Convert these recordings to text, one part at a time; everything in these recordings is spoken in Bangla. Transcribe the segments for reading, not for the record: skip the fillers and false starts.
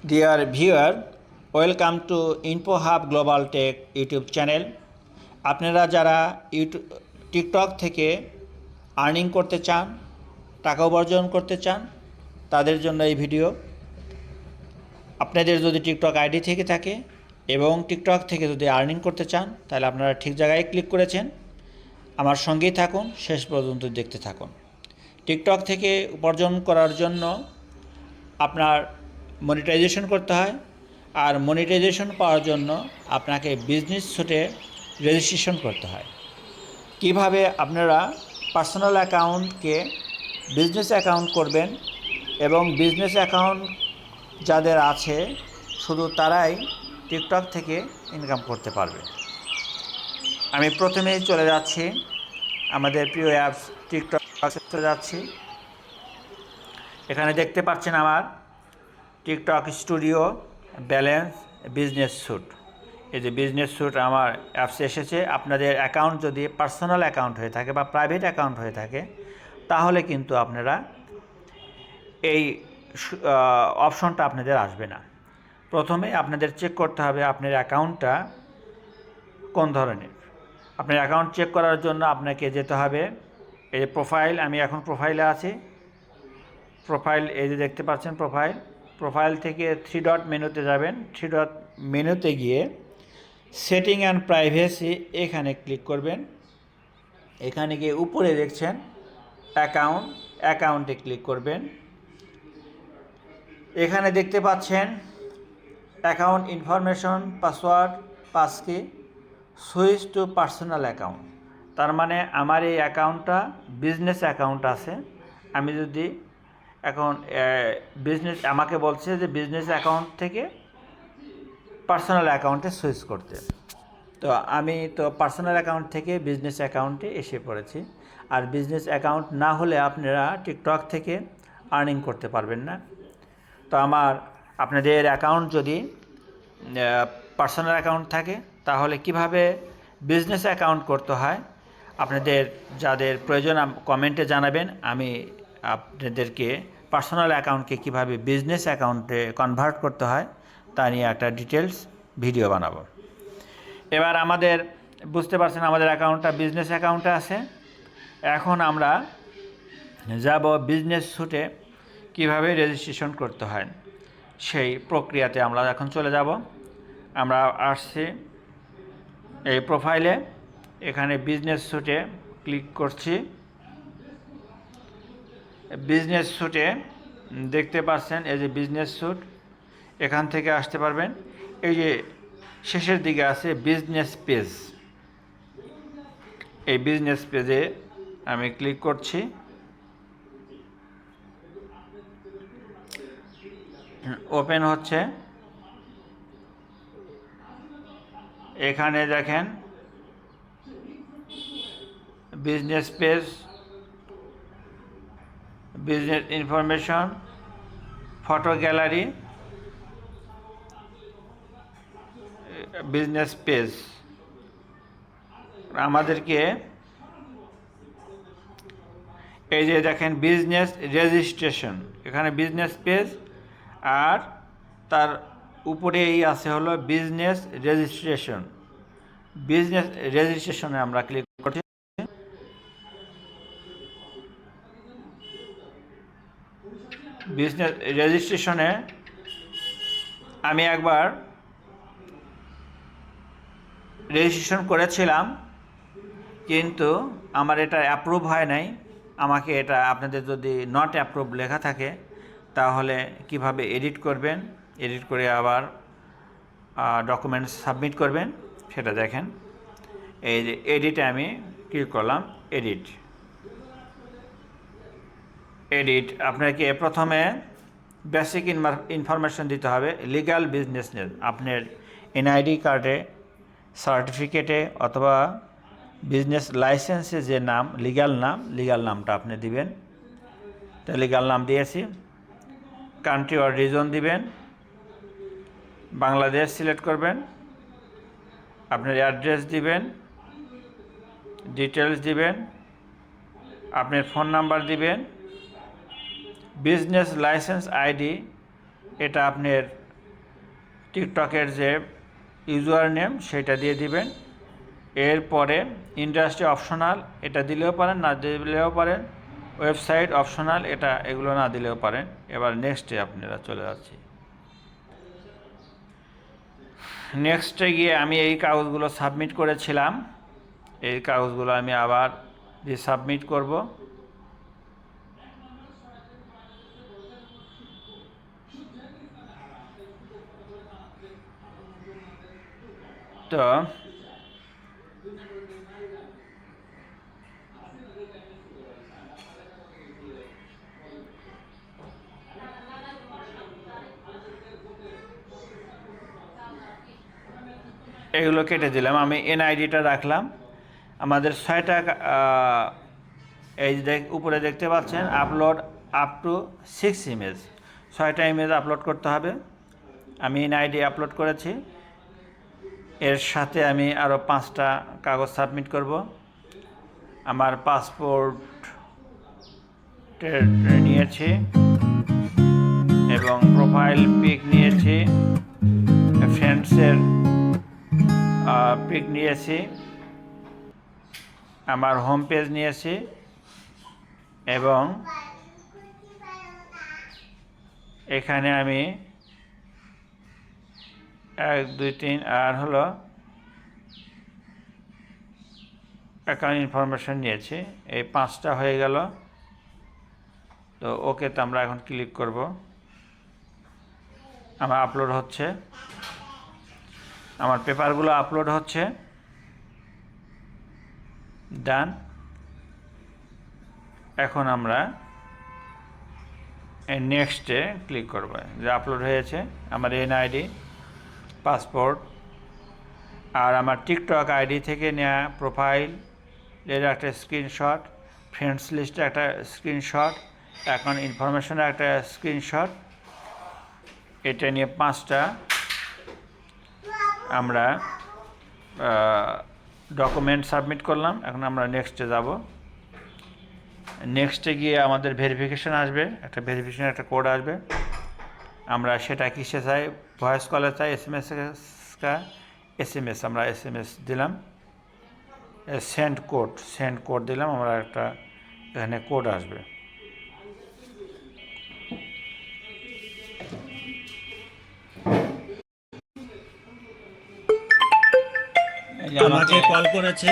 Dear viewer, welcome to InfoHub Global Tech YouTube channel. আপনারা যারা টিকটক থেকে আর্নিং করতে চান, টাকা উপার্জন করতে চান, তাদের জন্য এই ভিডিও। আপনাদের যদি টিকটক আইডি থেকে থাকে এবং টিকটক থেকে যদি আর্নিং করতে চান, তাহলে আপনারা ঠিক জায়গায় ক্লিক করেছেন। আমার সঙ্গেই থাকুন, শেষ পর্যন্ত দেখতে থাকুন। টিকটক থেকে উপার্জন করার জন্য আপনার মনিটাইজেশন করতে হয়, আর মনিটাইজেশন পাওয়ার জন্য আপনাকে বিজনেস স্যুটে রেজিস্ট্রেশন করতে হয়। কিভাবে আপনারা পার্সোনাল অ্যাকাউন্টকে বিজনেস অ্যাকাউন্ট করবেন এবং বিজনেস অ্যাকাউন্ট যাদের আছে শুধু তারাই টিকটক থেকে ইনকাম করতে পারবে। আমি প্রথমেই চলে যাচ্ছি আমাদের প্রিয় অ্যাপস টিকটক চলে যাচ্ছি। এখানে দেখতে পাচ্ছেন আমার TikTok studio balance business suite. এই যে বিজনেস স্যুট আমার অ্যাপসে এসেছে। আপনাদের অ্যাকাউন্ট যদি পার্সোনাল অ্যাকাউন্ট হয়ে থাকে বা প্রাইভেট অ্যাকাউন্ট হয়ে থাকে, তাহলে কিন্তু আপনারা এই অপশনটা আপনাদের আসবে না। প্রথমে আপনাদের চেক করতে হবে আপনার অ্যাকাউন্টটা কোন ধরনের। আপনার অ্যাকাউন্ট চেক করার জন্য আপনাকে যেতে হবে এই যে প্রোফাইল। আমি এখন প্রোফাইলে আছি। প্রোফাইল এই যে দেখতে পাচ্ছেন প্রোফাইল থেকে 3 ডট মেনুতে যাবেন। 3 ডট মেনুতে গিয়ে সেটিং অ্যান্ড প্রাইভেসি এখানে ক্লিক করবেন। এখানে গিয়ে উপরে দেখছেন অ্যাকাউন্টে ক্লিক করবেন। এখানে দেখতে পাচ্ছেন account information, password, passkey, switch to personal account. তার মানে আমার এই অ্যাকাউন্টটা বিজনেস অ্যাকাউন্ট আছে। আমি যদি এখন আমাকে বলছে যে বিজনেস অ্যাকাউন্ট থেকে পার্সোনাল অ্যাকাউন্টে সুইচ করতে। তো আমি তো পার্সোনাল অ্যাকাউন্ট থেকে বিজনেস অ্যাকাউন্টে এসে পড়েছি। আর বিজনেস অ্যাকাউন্ট না হলে আপনারা টিকটক থেকে আর্নিং করতে পারবেন না। তো আপনাদের অ্যাকাউন্ট যদি পার্সোনাল অ্যাকাউন্ট থাকে, তাহলে কিভাবে বিজনেস অ্যাকাউন্ট করতে হয় আপনাদের যাদের প্রয়োজন কমেন্টে জানাবেন। আমি আপনাদেরকে পার্সোনাল অ্যাকাউন্টকে কিভাবে বিজনেস অ্যাকাউন্টে কনভার্ট করতে হয় তা নিয়ে একটা ডিটেলস ভিডিও বানাবো। এবার আমাদের বুঝতে পারছেন আমাদের অ্যাকাউন্টটা বিজনেস অ্যাকাউন্টে আছে। এখন আমরা যাব বিজনেস স্যুটে কিভাবে রেজিস্ট্রেশন করতে হয় সেই প্রক্রিয়াতে আমরা এখন চলে যাব। আমরা আসছি এই প্রোফাইলে, এখানে বিজনেস স্যুটে ক্লিক করছি। বিজনেস স্যুটে দেখতে পাচ্ছেন এই যে বিজনেস স্যুট, এখান থেকে আসতে পারবেন। এই যে শেষের দিকে আছে বিজনেস পেজ। এই বিজনেস পেজে আমি ক্লিক করছি। ওপেন হচ্ছে। এখানে দেখেন business page, business information, photo gallery, business page. আমাদেরকে এই যে দেখেন বিজনেস রেজিস্ট্রেশন, এখানে বিজনেস পেজ আর তার উপরেই আছে হলো বিজনেস রেজিস্ট্রেশন। বিজনেস রেজিস্ট্রেশনে আমরা ক্লিক করছি। বিজনেস রেজিস্ট্রেশনে আমি একবার রেজিস্ট্রেশন করেছিলাম, কিন্তু আমার এটা অ্যাপ্রুভ হয় নাই। আমাকে এটা আপনাদের যদি নট অ্যাপ্রুভ লেখা থাকে, তাহলে কিভাবে এডিট করবেন, এডিট করে আবার ডকুমেন্টস সাবমিট করবেন সেটা দেখেন। এই যে এডিটে আমি ক্লিক করলাম। এডিট আপনাকে প্রথমে বেসিক ইনফরমেশন দিতে হবে। লিগ্যাল বিজনেস নেম, আপনার এনআইডি কার্ডে, সার্টিফিকেটে অথবা বিজনেস লাইসেন্সে যে নাম লিগ্যাল নামটা আপনি দিবেন। তো লিগ্যাল নাম দিয়েছি। কান্ট্রি অর রিজন দিবেন, বাংলাদেশ সিলেক্ট করবেন। আপনার অ্যাড্রেস দিবেন, ডিটেলস দিবেন, আপনার ফোন নাম্বার দিবেন। বিজনেস লাইসেন্স আইডি, এটা আপনার টিকটকের যে ইউজার নেম সেটা দিয়ে দিবেন। এরপরে ইন্ডাস্ট্রি অপশনাল এটা দিলেও পারেন, না দিলেও পারেন। ওয়েবসাইট অপশনাল এগুলো না দিলেও পারেন। এবার নেক্সটে আপনারা চলে যাচ্ছি। নেক্সটে গিয়ে আমি এই কাগজগুলো সাবমিট করেছিলাম, এই কাগজগুলো আমি আবার সাবমিট করব। তো এগুলো কেটে দিলাম। আমি এনআইডিটা রাখলাম। আমাদের 6টা এই যে উপরে দেখতে পাচ্ছেন আপলোড আপ টু 6 ইমেজ, 6টা ইমেজ আপলোড করতে হবে। আমি এনআইডি আপলোড করেছি। এর সাথে আমি আরও 5টা কাগজ সাবমিট করব। আমার পাসপোর্ট নিয়েছি এবং প্রোফাইল পিক নিয়েছি, ফ্রেন্ডসের পিক নিয়েছি, আমার হোম পেজ নিয়েছি এবং এখানে আমি 1 2 3 আর হলো অ্যাকাউন্ট ইনফরমেশন নিয়েছি। এই 5টা হয়ে গেল। তো ওকে, তো আমরা এখন ক্লিক করব। আমার আপলোড হচ্ছে, আমার পেপারগুলো আপলোড হচ্ছে। ডান। এখন আমরা নেক্সটে ক্লিক করব। যে আপলোড হয়েছে আমার এনআইডি, পাসপোর্ট আর আমার টিকটক আইডি থেকে নেওয়া প্রোফাইলের একটা স্ক্রিনশট, ফ্রেন্ডস লিস্টের একটা স্ক্রিনশট, অ্যাকাউন্ট ইনফরমেশনের একটা স্ক্রিনশট। এটা নিয়ে 5টা আমরা ডকুমেন্ট সাবমিট করলাম। এখন আমরা নেক্সটে যাব। নেক্সটে গিয়ে আমাদের ভেরিফিকেশান আসবে, একটা ভেরিফিকেশান একটা কোড আসবে। আমরা সেটা কিসে চাই, ভয়েস কলে চাই, এসএমএস আমরা এসএমএস দিলাম, সেন্ড কোড দিলাম। আমরা একটা এখানে কোড আসবে। আমাকে কল করেছে,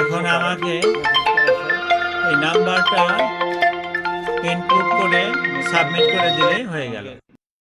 এখন আমাকে এই নাম্বারটা ইনপুট করে সাবমিট করে দিলে হয়ে গেল।